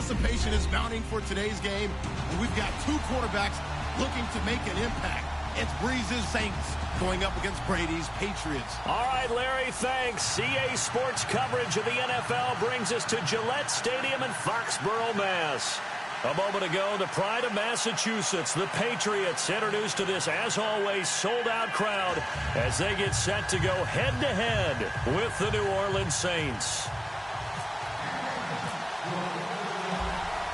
Anticipation is mounting for today's game, and we've got two quarterbacks looking to make an impact. It's Breeze's Saints going up against Brady's Patriots. All right, Larry, thanks. EA Sports coverage of the NFL brings us to Gillette Stadium in Foxborough, Mass. A moment ago, the pride of Massachusetts, the Patriots, introduced to this, as always, sold-out crowd as they get set to go head-to-head with the New Orleans Saints.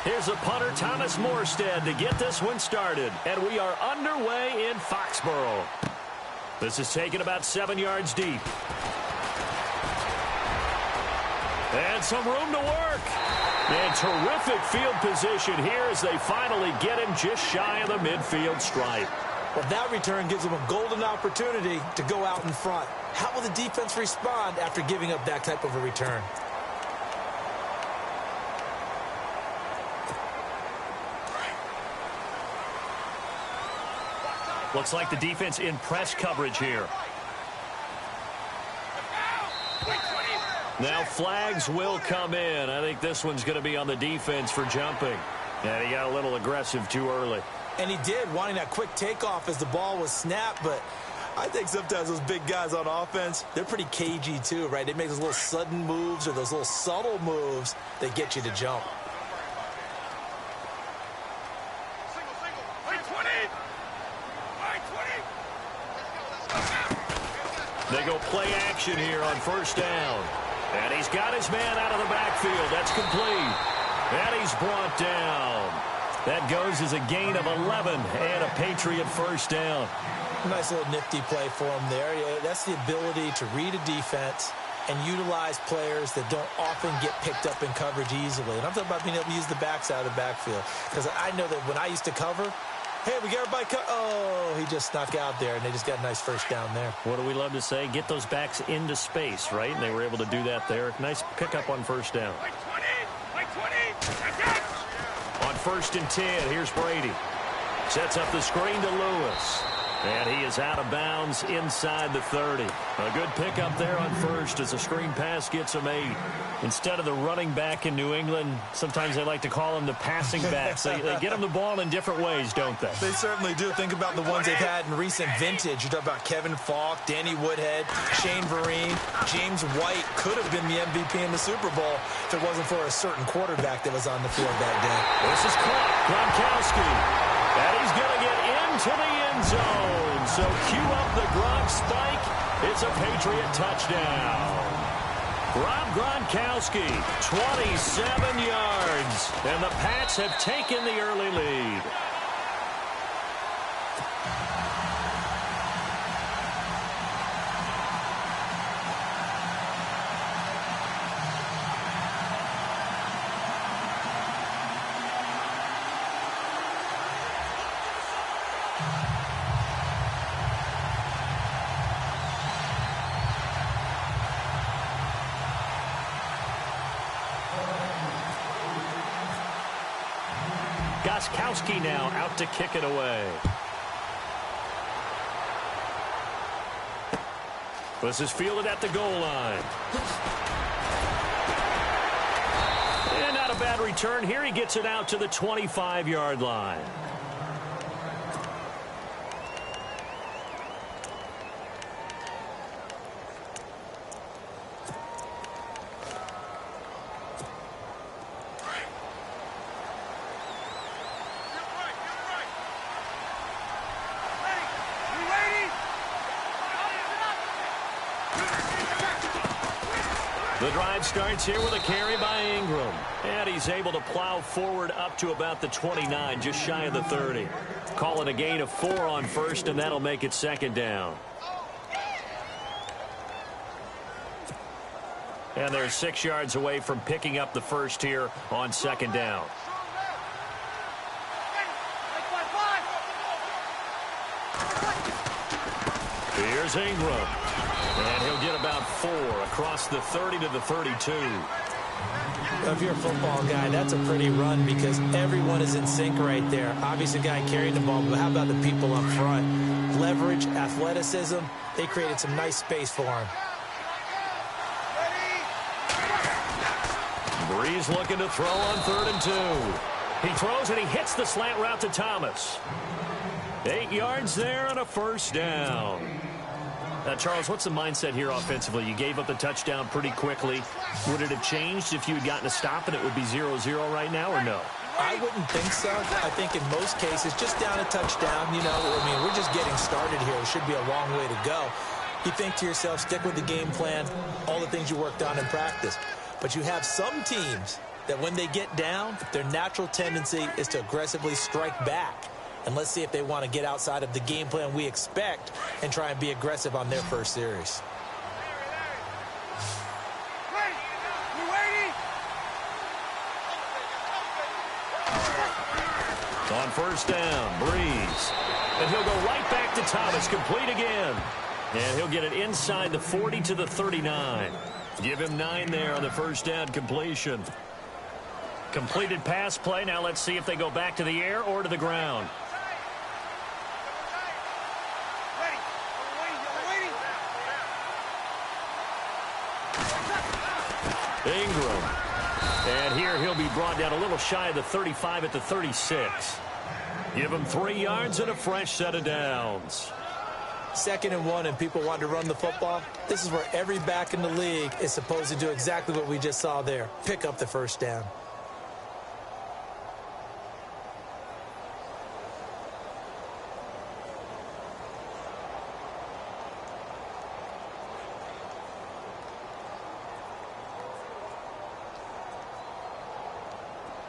Here's the punter, Thomas Morstead, to get this one started. And we are underway in Foxborough. This is taken about 7 yards deep. And some room to work. And terrific field position here as they finally get him just shy of the midfield stripe. Well, that return gives them a golden opportunity to go out in front. How will the defense respond after giving up that type of a return? Looks like the defense in press coverage here. Now flags will come in. I think this one's going to be on the defense for jumping. And he got a little aggressive too early. And he did, wanting that quick takeoff as the ball was snapped. But I think sometimes those big guys on offense, they're pretty cagey too, right? They make those little sudden moves or those little subtle moves that get you to jump. They go play action here on first down. And he's got his man out of the backfield. That's complete. And he's brought down. That goes as a gain of 11 and a Patriot first down. Nice little nifty play for him there. Yeah, that's the ability to read a defense and utilize players that don't often get picked up in coverage easily. And I'm talking about being able to use the backs out of the backfield. Because I know that when I used to cover, hey, we got everybody oh, he just snuck out there, and they just got a nice first down there. What do we love to say? Get those backs into space, right? And they were able to do that there. Nice pickup on first down. On first and 10, here's Brady. Sets up the screen to Lewis. And he is out of bounds inside the 30. A good pickup there on first as a screen pass gets him 8. Instead of the running back in New England, sometimes they like to call them the passing backs. They get them the ball in different ways, don't they? They certainly do. Think about the ones they've had in recent vintage. You talk about Kevin Falk, Danny Woodhead, Shane Vereen, James White could have been the MVP in the Super Bowl if it wasn't for a certain quarterback that was on the field that day. This is caught. Gronkowski. And he's going to get into the end zone. So cue up the Gronk spike. It's a Patriot touchdown. Rob Gronkowski, 27 yards. And the Pats have taken the early lead. Goskowski now out to kick it away. This is fielded at the goal line. And not a bad return here. He gets it out to the 25-yard line. The drive starts here with a carry by Ingram. And he's able to plow forward up to about the 29, just shy of the 30. Call it a gain of 4 on first, and that'll make it second down. And they're 6 yards away from picking up the first here on second down. Here's Ingram. And he'll get about 4 across the 30 to the 32. If you're a football guy, that's a pretty run because everyone is in sync right there. Obviously, the guy carrying the ball, but how about the people up front? Leverage, athleticism, they created some nice space for him. Breeze looking to throw on 3rd and 2. He throws and he hits the slant route to Thomas. 8 yards there and a first down. Charles, what's the mindset here offensively? You gave up the touchdown pretty quickly. Would it have changed if you had gotten a stop and it would be 0-0 right now, or no? I wouldn't think so. I think in most cases, just down a touchdown, you know, I mean, we're just getting started here. It should be a long way to go. You think to yourself, stick with the game plan, all the things you worked on in practice. But you have some teams that when they get down, their natural tendency is to aggressively strike back. And let's see if they want to get outside of the game plan we expect and try and be aggressive on their first series. On first down, Breeze. And he'll go right back to Thomas, complete again. And he'll get it inside the 40 to the 39. Give him 9 there on the first down completion. Completed pass play. Now let's see if they go back to the air or to the ground. Ingram. And here he'll be brought down a little shy of the 35 at the 36. Give him 3 yards and a fresh set of downs. 2nd and 1 and people want to run the football. This is where every back in the league is supposed to do exactly what we just saw there. Pick up the first down.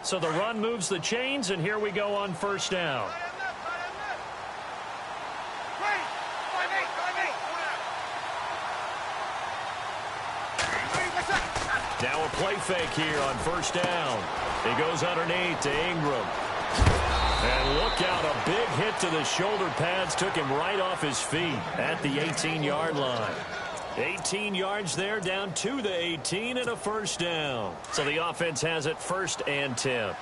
So the run moves the chains, and here we go on first down. Now a play fake here on first down. He goes underneath to Ingram. And look out, a big hit to the shoulder pads took him right off his feet at the 18-yard line. 18 yards there, down to the 18 and a first down. So the offense has it 1st and 10.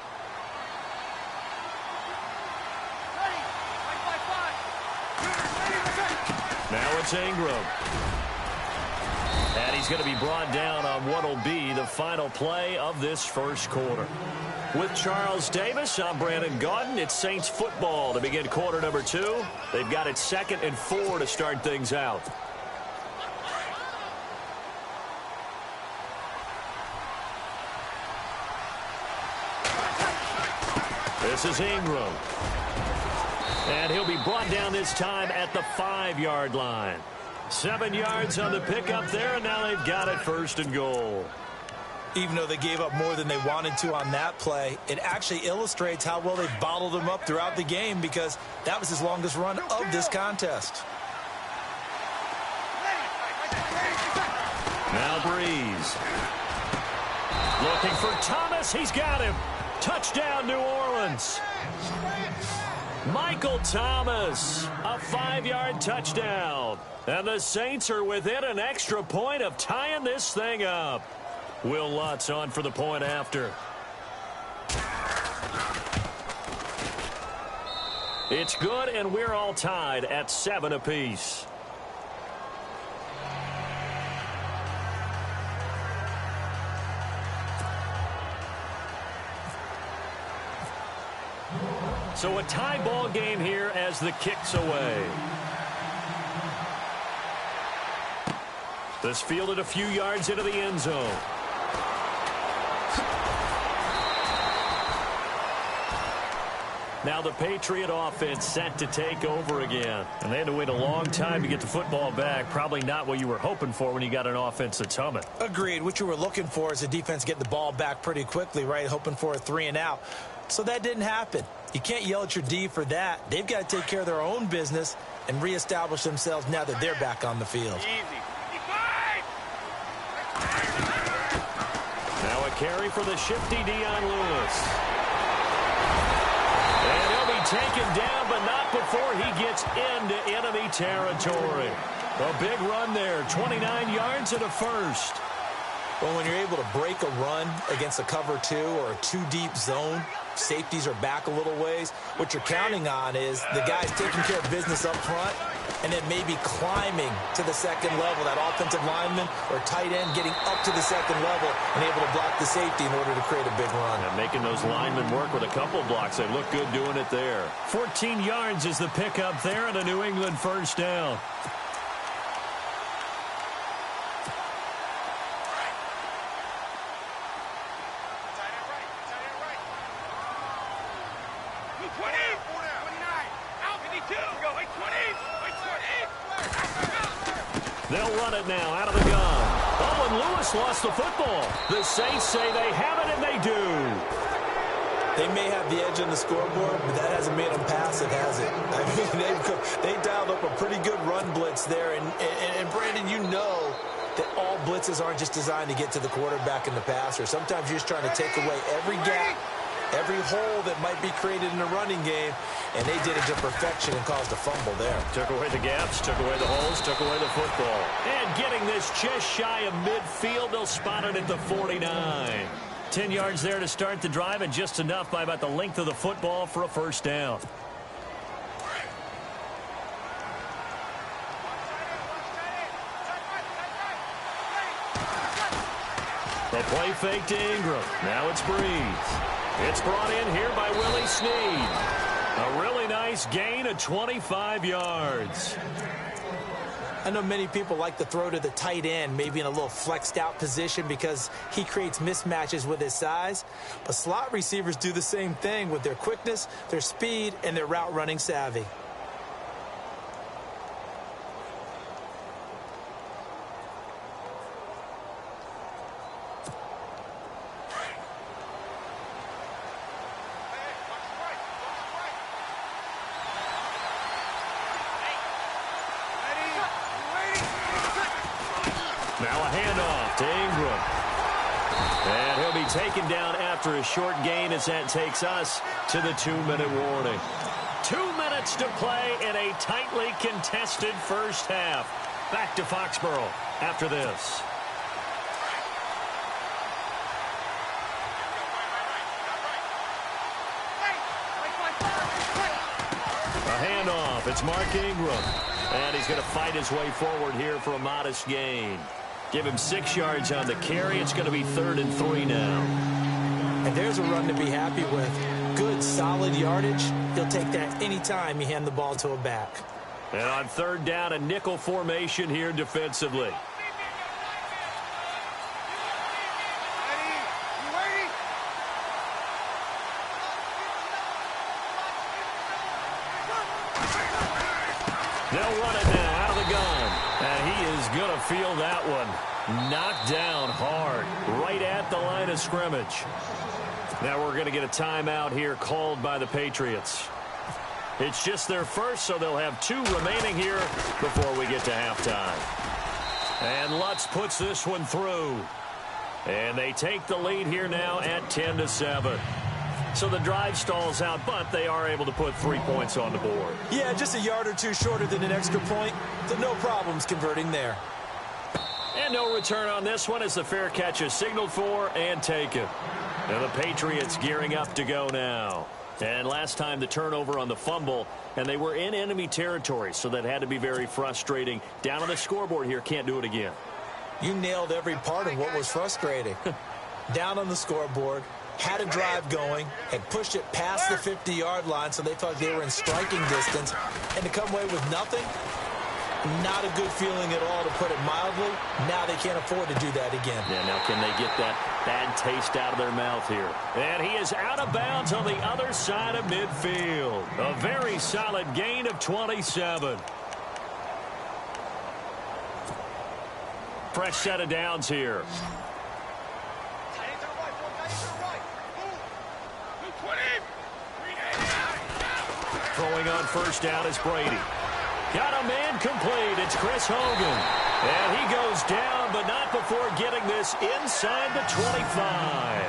Now it's Ingram. And he's going to be brought down on what will be the final play of this first quarter. With Charles Davis, I'm Brandon Gaudin. It's Saints football to begin quarter number 2. They've got it 2nd and 4 to start things out. This is Ingram. And he'll be brought down this time at the 5-yard line. 7 yards on the pickup there, and now they've got it 1st and goal. Even though they gave up more than they wanted to on that play, it actually illustrates how well they bottled him up throughout the game, because that was his longest run of this contest. Now Breeze. Looking for Thomas. He's got him. Touchdown, New Orleans. Michael Thomas, a 5-yard touchdown. And the Saints are within an extra point of tying this thing up. Will Lutz on for the point after. It's good, and we're all tied at 7 apiece. So a tie ball game here as the kick's away. This fielded a few yards into the end zone. Now the Patriot offense set to take over again. And they had to wait a long time to get the football back. Probably not what you were hoping for when you got an offense that's humming. Agreed. What you were looking for is the defense getting the ball back pretty quickly, right? Hoping for a 3 and out. So that didn't happen. You can't yell at your D for that. They've got to take care of their own business and reestablish themselves now that they're back on the field. Now a carry for the shifty Dion Lewis. And he'll be taken down, but not before he gets into enemy territory. A big run there, 29 yards and a first. Well, when you're able to break a run against a cover 2 or a 2-deep zone, safeties are back a little ways. What you're counting on is the guys taking care of business up front and then maybe climbing to the second level. That offensive lineman or tight end getting up to the second level and able to block the safety in order to create a big run. And making those linemen work with a couple blocks. They look good doing it there. 14 yards is the pickup there and a New England first down. They'll run it now out of the gun. Oh, and Lewis lost the football. The Saints say they have it, and they do. They may have the edge on the scoreboard, but that hasn't made them pass it, has it? I mean, they dialed up a pretty good run blitz there. And Brandon, you know that all blitzes aren't just designed to get to the quarterback and the passer. Sometimes you're just trying to take away every gap, every hole that might be created in the running game, and they did it to perfection and caused a fumble there. Took away the gaps, took away the holes, took away the football. And getting this just shy of midfield, they'll spot it at the 49. 10 yards there to start the drive, and just enough by about the length of the football for a first down. The play fake to Ingram. Now it's Breeze. It's brought in here by Willie Snead. A really nice gain of 25 yards. I know many people like to throw to the tight end, maybe in a little flexed out position because he creates mismatches with his size. But slot receivers do the same thing with their quickness, their speed, and their route running savvy. Now a handoff to Ingram. And he'll be taken down after a short gain as that takes us to the 2-minute warning. 2 minutes to play in a tightly contested first half. Back to Foxborough after this. A handoff. It's Mark Ingram. And he's going to fight his way forward here for a modest gain. Give him 6 yards on the carry. It's going to be 3rd and 3 now. And there's a run to be happy with. Good, solid yardage. He'll take that anytime you hand the ball to a back. And on 3rd down, a nickel formation here defensively. They'll run it now out of the gun. And he is going to feel that one. Knocked down hard, right at the line of scrimmage. Now we're going to get a timeout here called by the Patriots. It's just their first, so they'll have 2 remaining here before we get to halftime. And Lutz puts this one through. And they take the lead here now at 10-7. So the drive stalls out, but they are able to put 3 points on the board. Yeah, just a yard or 2 shorter than an extra point. So no problems converting there. And no return on this one as the fair catch is signaled for and taken. And the Patriots gearing up to go now. And last time the turnover on the fumble, and they were in enemy territory, so that had to be very frustrating. Down on the scoreboard here, can't do it again. You nailed every part of what was frustrating. Down on the scoreboard, had a drive going, had pushed it past the 50-yard line, so they thought they were in striking distance, and to come away with nothing, not a good feeling at all, to put it mildly. Now they can't afford to do that again. Yeah, now can they get that bad taste out of their mouth here? And he is out of bounds on the other side of midfield. A very solid gain of 27. Fresh set of downs here. Throwing on first down is Brady. Got a man complete. It's Chris Hogan. And he goes down, but not before getting this inside the 25.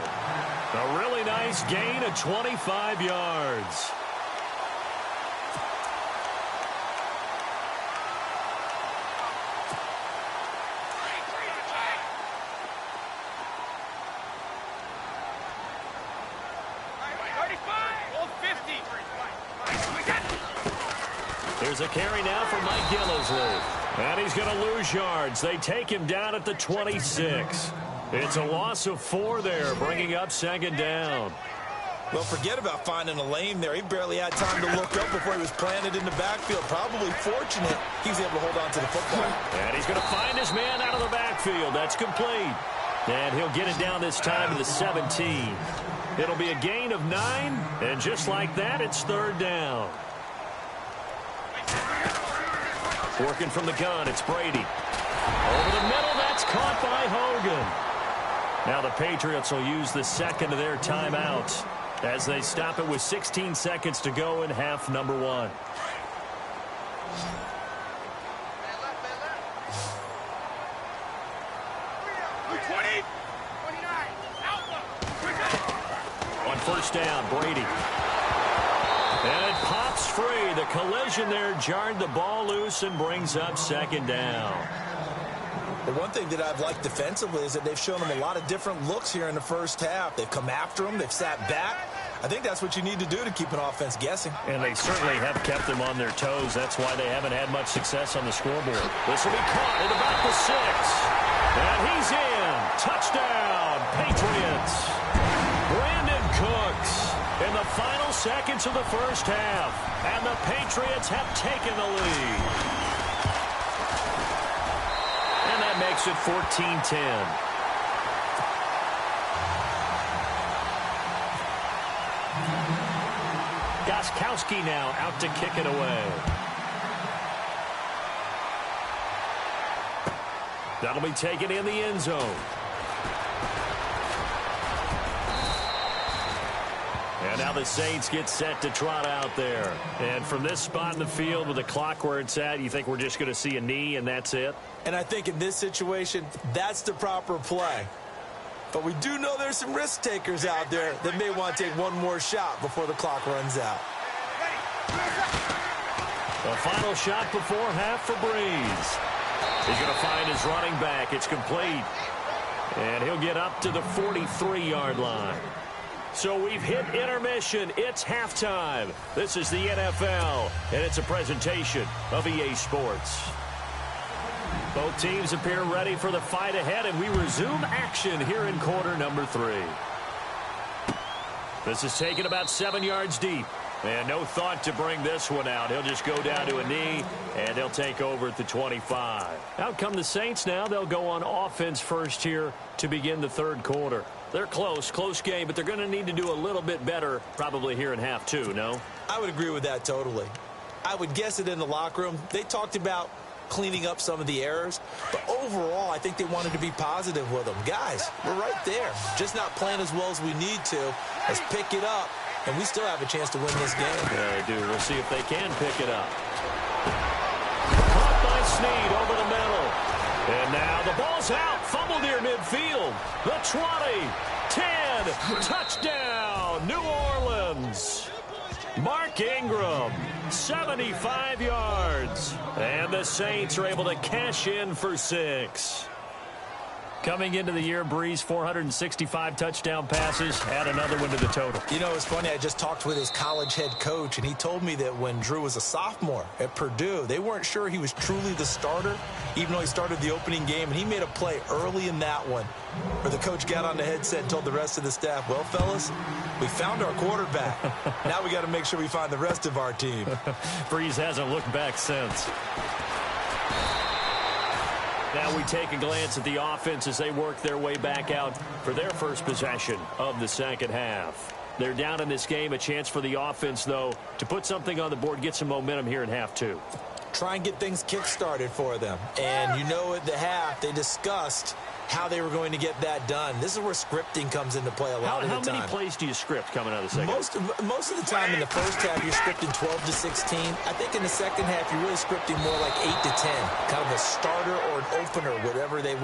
A really nice gain of 25 yards. There's a carry now for Mike Gillisley. And he's going to lose yards. They take him down at the 26. It's a loss of 4 there, bringing up second down. Well, forget about finding a lane there. He barely had time to look up before he was planted in the backfield. Probably fortunate he was able to hold on to the football. And he's going to find his man out of the backfield. That's complete. And he'll get it down this time to the 17. It'll be a gain of 9. And just like that, it's third down. Working from the gun, it's Brady. Over the middle, that's caught by Hogan. Now the Patriots will use the second of their timeouts as they stop it with 16 seconds to go in half number 1. On first down, Brady. And it pops free. The collision there jarred the ball loose and brings up second down. The one thing that I've liked defensively is that they've shown them a lot of different looks here in the first half. They've come after them. They've sat back. I think that's what you need to do to keep an offense guessing. And they certainly have kept them on their toes. That's why they haven't had much success on the scoreboard. This will be caught at about the 6. And he's in. Touchdown, Patriots. Brandon Cooks in the final seconds of the first half. And the Patriots have taken the lead. And that makes it 14-10. Gostkowski now out to kick it away. That'll be taken in the end zone. And now the Saints get set to trot out there. And from this spot in the field with the clock where it's at, you think we're just going to see a knee and that's it? And I think in this situation, that's the proper play. But we do know there's some risk takers out there that may want to take one more shot before the clock runs out. The final shot before half for Breeze. He's going to find his running back. It's complete. And he'll get up to the 43-yard line. So we've hit intermission. It's halftime. This is the NFL, and it's a presentation of EA Sports. Both teams appear ready for the fight ahead, and we resume action here in quarter number 3. This is taken about 7 yards deep. And no thought to bring this one out. He'll just go down to a knee, and they'll take over at the 25. Out come the Saints now. They'll go on offense first here to begin the third quarter. They're close game, but they're going to need to do a little bit better probably here in half 2, no? I would agree with that totally. I would guess it in the locker room. They talked about cleaning up some of the errors, but overall I think they wanted to be positive with them. Guys, we're right there. Just not playing as well as we need to. Let's pick it up, and we still have a chance to win this game. Yeah, they do. We'll see if they can pick it up. Caught by Snead over the middle. And now the ball's out. Fumble near midfield. The 20, 10, touchdown, New Orleans. Mark Ingram, 75 yards. And the Saints are able to cash in for 6. Coming into the year, Breeze, 465 touchdown passes. Add another one to the total. You know, it's funny. I just talked with his college head coach, and he told me that when Drew was a sophomore at Purdue, they weren't sure he was truly the starter, even though he started the opening game, and he made a play early in that one where the coach got on the headset and told the rest of the staff, well, fellas, we found our quarterback. Now we got to make sure we find the rest of our team. Breeze hasn't looked back since. Now we take a glance at the offense as they work their way back out for their first possession of the second half. They're down in this game. A chance for the offense, though, to put something on the board, get some momentum here in half 2. Try and get things kick-started for them. And you know at the half, they discussed how they were going to get that done. This is where scripting comes into play a lot of the time. How many plays do you script coming out of the second? Most of the time in the first half, you're scripting 12 to 16. I think in the second half, you're really scripting more like 8 to 10. Kind of a starter or an opener,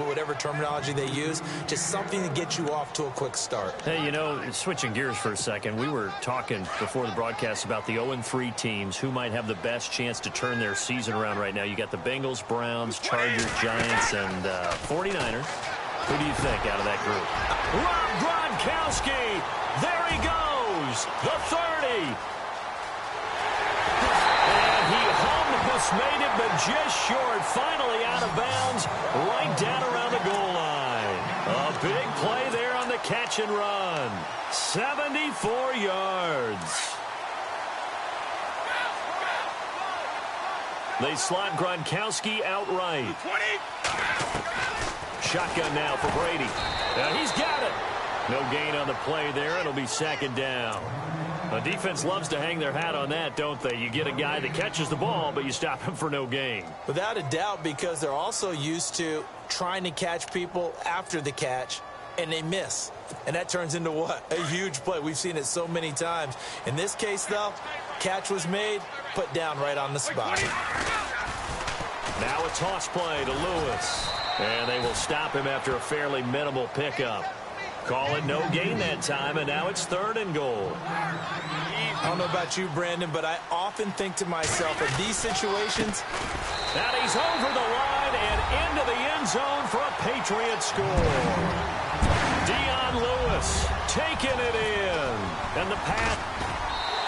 whatever terminology they use, just something to get you off to a quick start. Hey, you know, switching gears for a second, we were talking before the broadcast about the 0-3 teams who might have the best chance to turn their season around right now. You got the Bengals, Browns, Chargers, Giants, and 49ers. Who do you think out of that group? Rob Gronkowski. There he goes. The 30. And he home Almost made it, but just short. Finally out of bounds, right down around the goal line. A big play there on the catch and run. 74 yards. They slot Gronkowski outright. Shotgun now for Brady. Now he's got it. No gain on the play there. It'll be second down. The defense loves to hang their hat on that, don't they? You get a guy that catches the ball, but you stop him for no gain. Without a doubt, because they're also used to trying to catch people after the catch, and they miss. And that turns into what? A huge play. We've seen it so many times. In this case, though, catch was made, put down right on the spot. Now a toss play to Lewis. And they will stop him after a fairly minimal pickup. Call it no gain that time, and now it's 3rd and goal. I don't know about you, Brandon, but I often think to myself, in these situations, and he's over the line and into the end zone for a Patriot score. Dion Lewis taking it in. And the Pat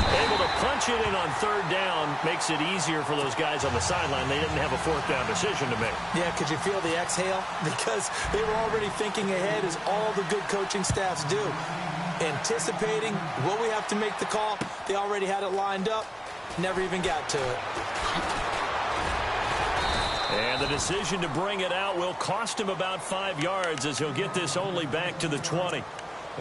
able to punch it in on 3rd down makes it easier for those guys on the sideline. They didn't have a 4th down decision to make. Yeah, could you feel the exhale? Because they were already thinking ahead, as all the good coaching staffs do. Anticipating, will we have to make the call? They already had it lined up. Never even got to it. And the decision to bring it out will cost him about 5 yards, as he'll get this only back to the 20.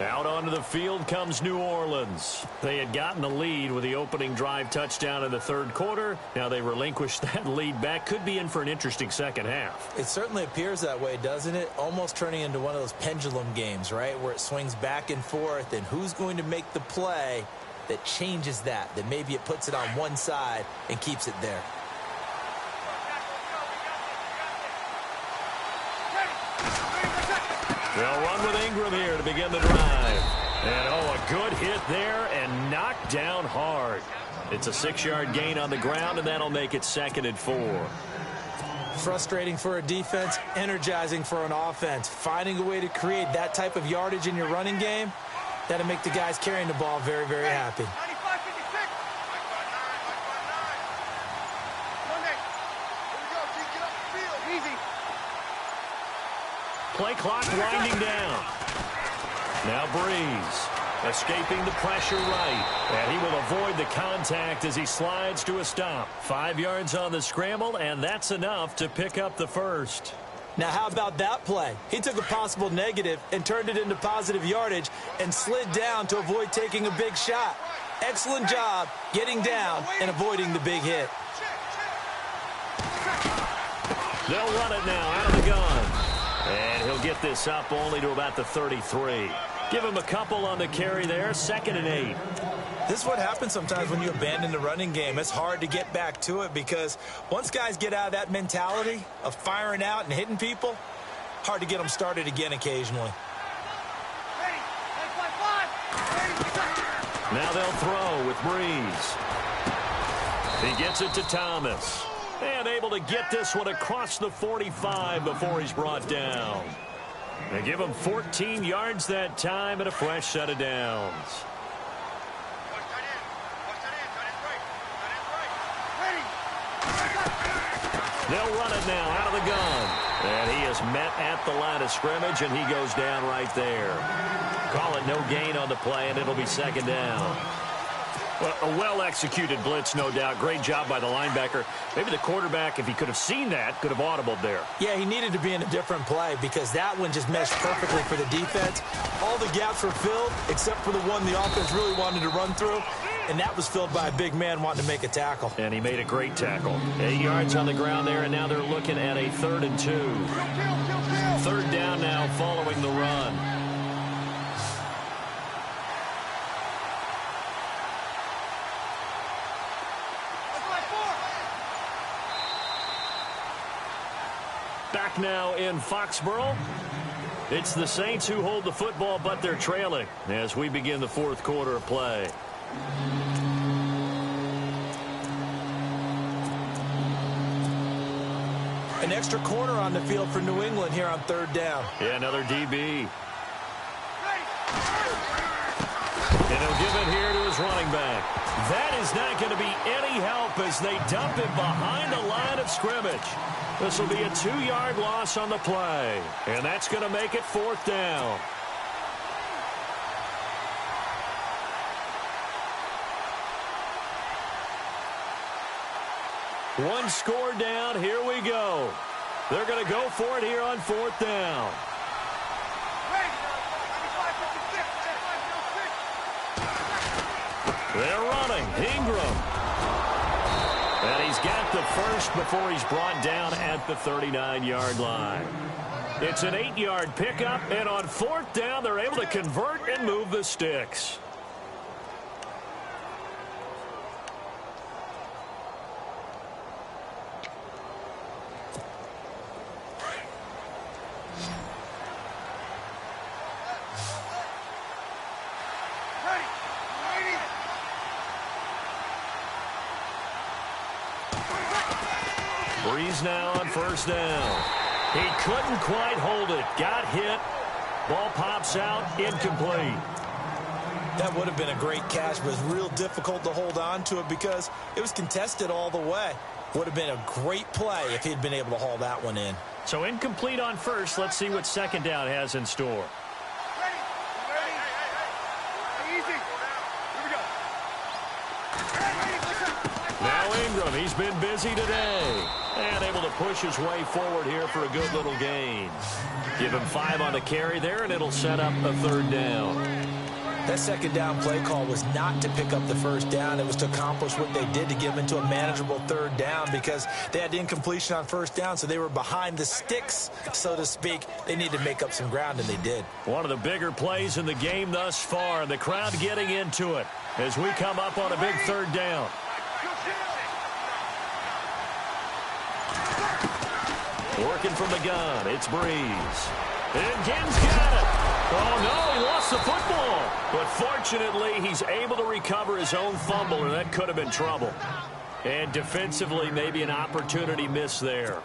Out onto the field comes New Orleans. They had gotten the lead with the opening drive touchdown in the 3rd quarter. Now they relinquished that lead back. Could be in for an interesting second half. It certainly appears that way, doesn't it? Almost turning into one of those pendulum games, right, where it swings back and forth, and who's going to make the play that changes that maybe it puts it on one side and keeps it there. They'll run with Ingram here to begin the drive. And, a good hit there and knocked down hard. It's a 6-yard gain on the ground, and that'll make it 2nd and 4. Frustrating for a defense, energizing for an offense. Finding a way to create that type of yardage in your running game, that'll make the guys carrying the ball very, very happy. Play clock winding down. Now Breeze escaping the pressure right. And he will avoid the contact as he slides to a stop. 5 yards on the scramble, and that's enough to pick up the first. Now, how about that play? He took a possible negative and turned it into positive yardage and slid down to avoid taking a big shot. Excellent job getting down and avoiding the big hit. They'll run it now out of the gun. And he'll get this up only to about the 33. Give him a couple on the carry there. 2nd and 8. This is what happens sometimes when you abandon the running game. It's hard to get back to it because once guys get out of that mentality of firing out and hitting people, hard to get them started again occasionally. Now they'll throw with Breeze. He gets it to Thomas. And able to get this one across the 45 before he's brought down. They give him 14 yards that time and a fresh set of downs. They'll run it now out of the gun. And he is met at the line of scrimmage, and he goes down right there. Call it no gain on the play, and it'll be 2nd down. Well, a well-executed blitz, no doubt. Great job by the linebacker. Maybe the quarterback, if he could have seen that, could have audibled there. Yeah, he needed to be in a different play because that one just meshed perfectly for the defense. All the gaps were filled except for the one the offense really wanted to run through, and that was filled by a big man wanting to make a tackle. And he made a great tackle. 8 yards on the ground there, and now they're looking at a 3rd and 2. 3rd down now following the run. Back now in Foxborough. It's the Saints who hold the football, but they're trailing as we begin the 4th quarter of play. An extra corner on the field for New England here on 3rd down. Yeah, another DB. And he'll give it here to his running back. That is not going to be any help as they dump him behind the line of scrimmage. This will be a 2-yard loss on the play, and that's going to make it 4th down. One score down. Here we go. They're going to go for it here on 4th down. They're running. Ingram. And he's got the first before he's brought down at the 39-yard line. It's an 8-yard pickup, and on 4th down, they're able to convert and move the sticks. Breeze now on 1st down. He couldn't quite hold it. Got hit. Ball pops out. Incomplete. That would have been a great catch, but it's real difficult to hold on to it because it was contested all the way. Would have been a great play if he'd been able to haul that one in. So incomplete on 1st. Let's see what 2nd down has in store. Now Ingram, he's been busy today. And able to push his way forward here for a good little gain. Give him 5 on the carry there, and it'll set up a 3rd down. That 2nd down play call was not to pick up the 1st down. It was to accomplish what they did to get them into a manageable 3rd down because they had incompletion on 1st down, so they were behind the sticks, so to speak. They needed to make up some ground, and they did. One of the bigger plays in the game thus far, and the crowd getting into it as we come up on a big 3rd down. Working from the gun, it's Breeze. And Ginn's got it. Oh, no, he lost the football. But fortunately, he's able to recover his own fumble, or that could have been trouble. And defensively, maybe an opportunity missed there.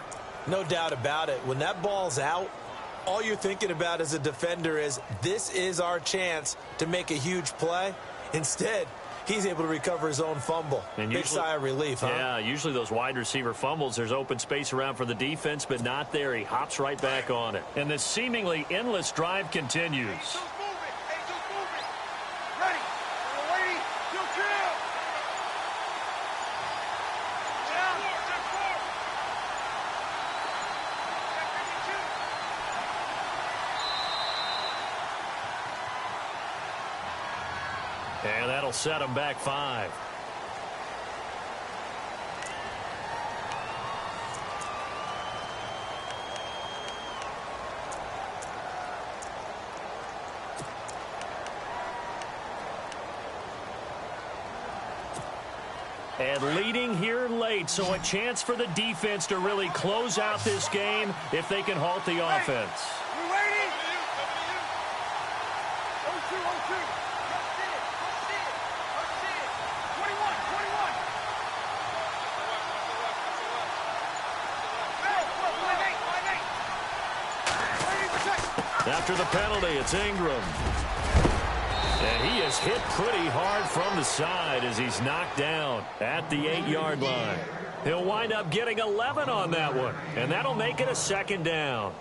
No doubt about it. When that ball's out, all you're thinking about as a defender is, this is our chance to make a huge play. Instead, he's able to recover his own fumble. And big sigh of relief, huh? Yeah, usually those wide receiver fumbles, there's open space around for the defense, but not there. He hops right back on it. And this seemingly endless drive continues. And that'll set him back 5. And leading here late, so a chance for the defense to really close out this game if they can halt the offense. After the penalty, it's Ingram. And he is hit pretty hard from the side as he's knocked down at the 8-yard line. He'll wind up getting 11 on that one, and that'll make it a 2nd down.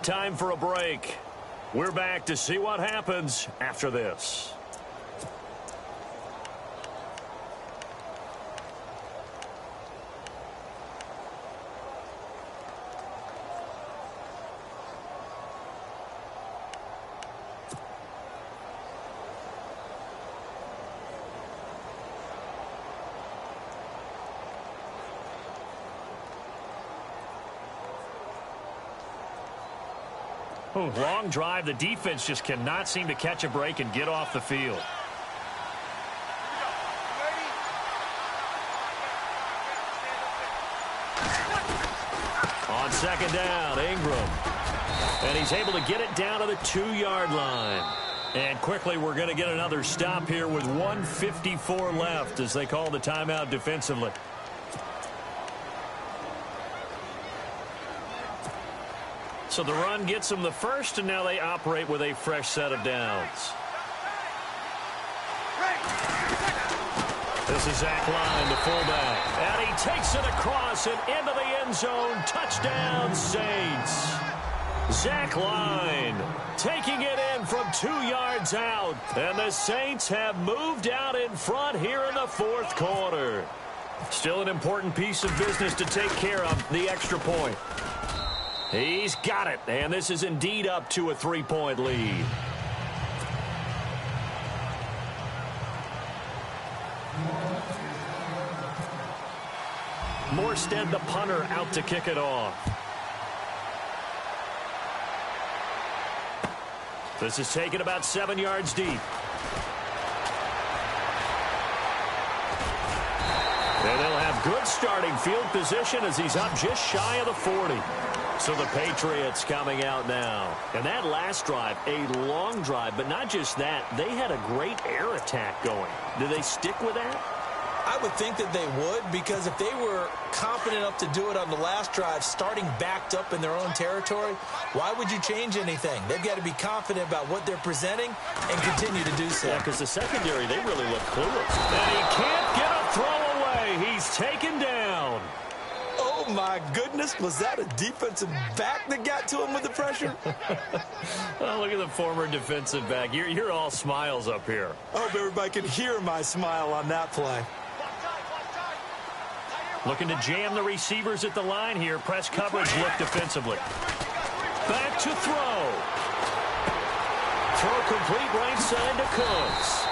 Time for a break. We're back to see what happens after this. Long drive. The defense just cannot seem to catch a break and get off the field. On 2nd down, Ingram. And he's able to get it down to the 2-yard line. And quickly, we're going to get another stop here with 1:54 left as they call the timeout defensively. So the run gets them the first, and now they operate with a fresh set of downs. This is Zach Line, the fullback. And he takes it across and into the end zone. Touchdown, Saints. Zach Line taking it in from 2 yards out. And the Saints have moved out in front here in the fourth quarter. Still an important piece of business to take care of, the extra point. He's got it, and this is indeed up to a 3-point lead. Morstead, the punter, out to kick it off. This is taken about 7 yards deep. And they'll have good starting field position as he's up just shy of the 40. So the Patriots coming out now. And that last drive, a long drive, but not just that. They had a great air attack going. Do they stick with that? I would think that they would, because if they were confident enough to do it on the last drive, starting backed up in their own territory, why would you change anything? They've got to be confident about what they're presenting and continue to do so. Yeah, because the secondary, they really look clueless. And he can't get a throw away. He's taken down. Oh, my goodness. Was that a defensive back that got to him with the pressure? Oh, look at the former defensive back. You're all smiles up here. I hope everybody could hear my smile on that play. Looking to jam the receivers at the line here. Press coverage look defensively. Back to throw. Throw complete right side to Cooks.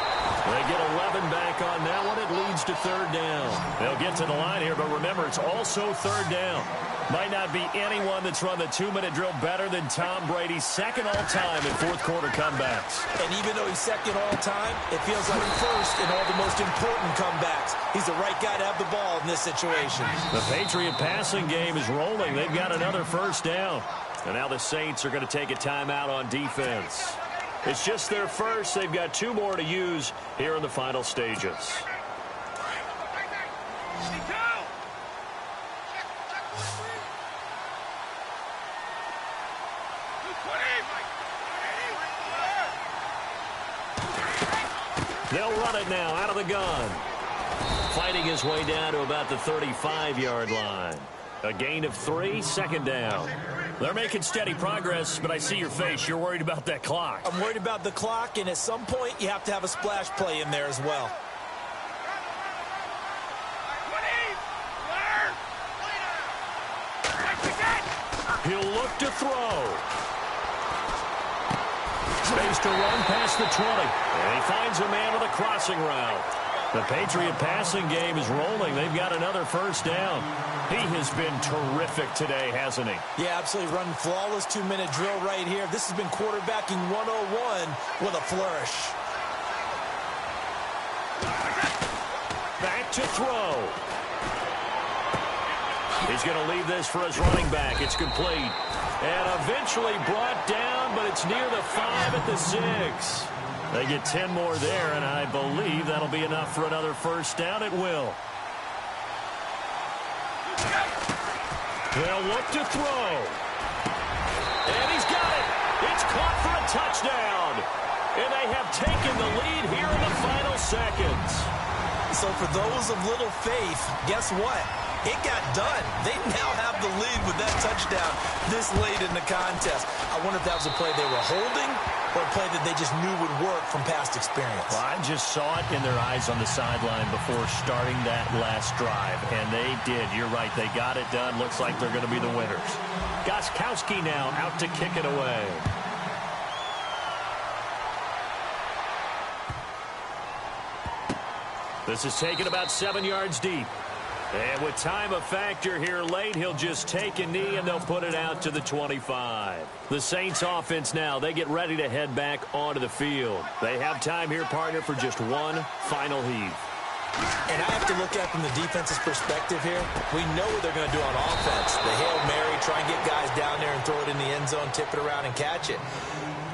They get 11 back on that one. It leads to third down. They'll get to the line here, but remember, it's also third down. Might not be anyone that's run the 2-minute drill better than Tom Brady, second all-time in fourth-quarter comebacks. And even though he's second all-time, it feels like first in all the most important comebacks. He's the right guy to have the ball in this situation. The Patriot passing game is rolling. They've got another first down. And now the Saints are going to take a timeout on defense. It's just their first. They've got 2 more to use here in the final stages. They'll run it now out of the gun. Fighting his way down to about the 35-yard line. A gain of 3, second down. They're making steady progress, but I see your face. You're worried about that clock. I'm worried about the clock, and at some point, you have to have a splash play in there as well. He'll look to throw. Space to run past the 20. And he finds a man with a crossing route. The Patriot passing game is rolling. They've got another first down. He has been terrific today, hasn't he? Yeah, absolutely. Running flawless 2-minute drill right here. This has been quarterbacking 101 with a flourish. Back to throw. He's going to leave this for his running back. It's complete. And eventually brought down, but it's near the 5 at the 6. They get 10 more there, and I believe that'll be enough for another first down. It will. They'll look to throw. And he's got it. It's caught for a touchdown. And they have taken the lead here in the final seconds. So for those of little faith, guess what? It got done. They now have the lead with that touchdown this late in the contest. I wonder if that was a play they were holding or a play that they just knew would work from past experience. Well, I just saw it in their eyes on the sideline before starting that last drive, and they did. You're right. They got it done. Looks like they're going to be the winners. Gostkowski now out to kick it away. This is taken about 7 yards deep. And with time a factor here late, he'll just take a knee and they'll put it out to the 25. The Saints offense now, they get ready to head back onto the field. They have time here, partner, for just one final heave. And I have to look at from the defense's perspective here. We know what they're going to do on offense. The Hail Mary, try and get guys down there in and throw it in the end zone, tip it around, and catch it.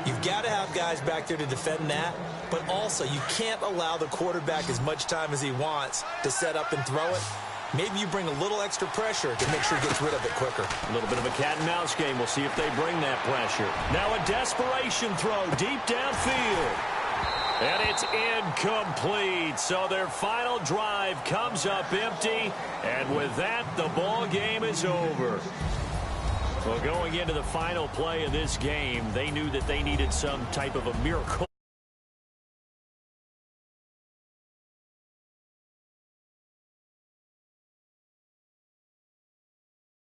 You've got to have guys back there to defend that, but also you can't allow the quarterback as much time as he wants to set up and throw it. Maybe you bring a little extra pressure to make sure he gets rid of it quicker. A little bit of a cat-and-mouse game. We'll see if they bring that pressure. Now a desperation throw deep downfield. And it's incomplete. So their final drive comes up empty. And with that, the ball game is over. Well, going into the final play of this game, they knew that they needed some type of a miracle.